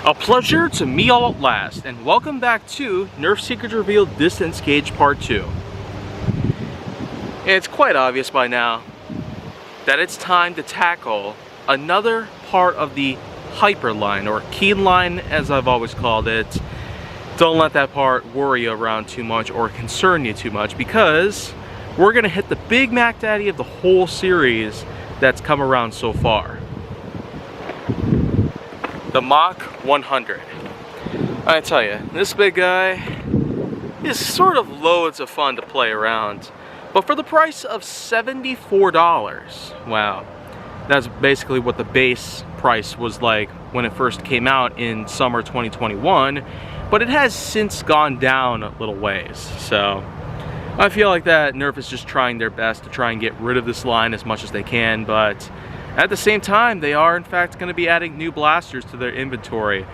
A pleasure to meet y'all at last, and welcome back to Nerf Secrets Revealed Distance Gauge Part 2. It's quite obvious by now that it's time to tackle another part of the hyper line, or keen line as I've always called it. Don't let that part worry you around too much or concern you too much, because we're going to hit the big Mac Daddy of the whole series that's come around so far. The Mach 100. I tell you, this big guy is sort of loads of fun to play around. But for the price of $74, wow. That's basically what the base price was like when it first came out in summer 2021. But it has since gone down a little ways. So I feel like that Nerf is just trying their best to try and get rid of this line as much as they can. But at the same time, they are in fact going to be adding new blasters to their inventory.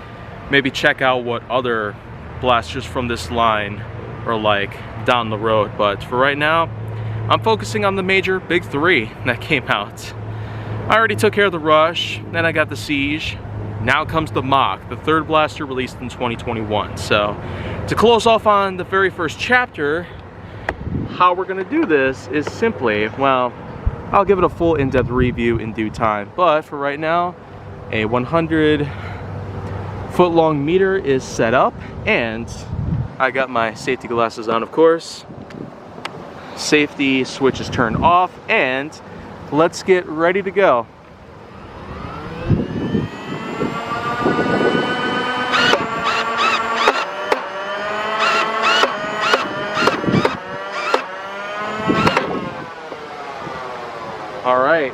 Maybe check out what other blasters from this line are like down the road. But for right now, I'm focusing on the major big three that came out. I already took care of the Rush, then I got the Siege. Now comes the Mach, the third blaster released in 2021. So to close off on the very first chapter, how we're going to do this is simply, well, I'll give it a full in-depth review in due time, but for right now, a 100-foot-long meter is set up, and I got my safety glasses on, of course. Safety switch is turned off, and let's get ready to go. Alright,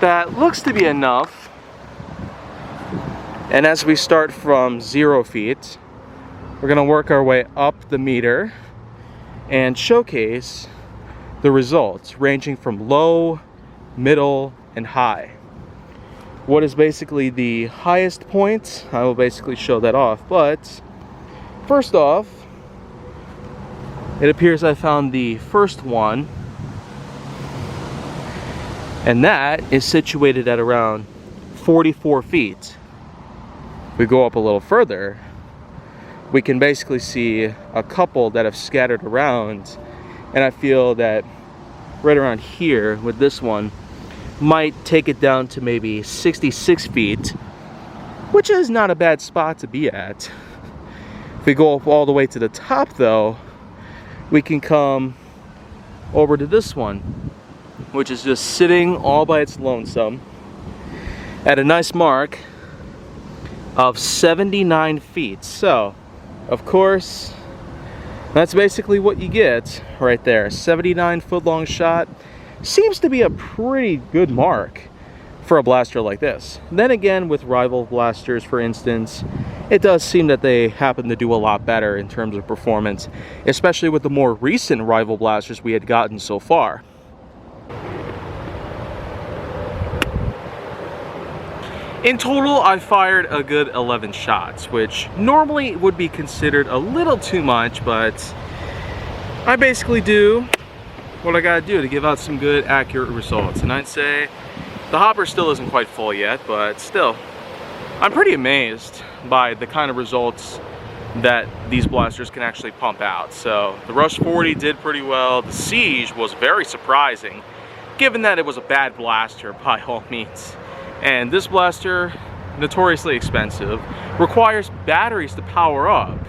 that looks to be enough, and as we start from 0 feet, we're going to work our way up the meter and showcase the results ranging from low, middle, and high. What is basically the highest point, I will basically show that off, but first off, it appears I found the first one, and that is situated at around 44 feet. If we go up a little further, we can basically see a couple that have scattered around, and I feel that right around here with this one might take it down to maybe 66 feet, which is not a bad spot to be at. If we go up all the way to the top though, we can come over to this one, which is just sitting all by its lonesome at a nice mark of 79 feet. So, of course, that's basically what you get right there. 79-foot-long shot seems to be a pretty good mark for a blaster like this. Then again, with rival blasters, for instance, it does seem that they happen to do a lot better in terms of performance, especially with the more recent rival blasters we had gotten so far. In total, I fired a good 11 shots, which normally would be considered a little too much, but I basically do what I gotta do to give out some good, accurate results. And I'd say the hopper still isn't quite full yet, but still, I'm pretty amazed by the kind of results that these blasters can actually pump out. So the Rush 40 did pretty well. The Siege was very surprising, given that it was a bad blaster by all means. And this blaster, notoriously expensive, requires batteries to power up,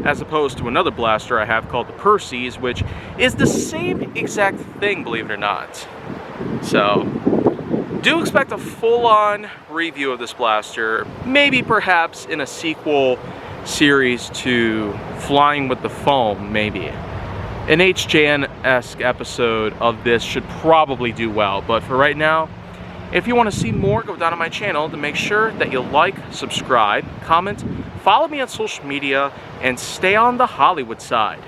as opposed to another blaster I have called the Percy's, which is the same exact thing, believe it or not. So, do expect a full-on review of this blaster, maybe perhaps in a sequel series to Flying with the Foam, maybe. An HJN-esque episode of this should probably do well, but for right now, if you want to see more, go down to my channel to make sure that you like, subscribe, comment, follow me on social media, and stay on the Hollywood side.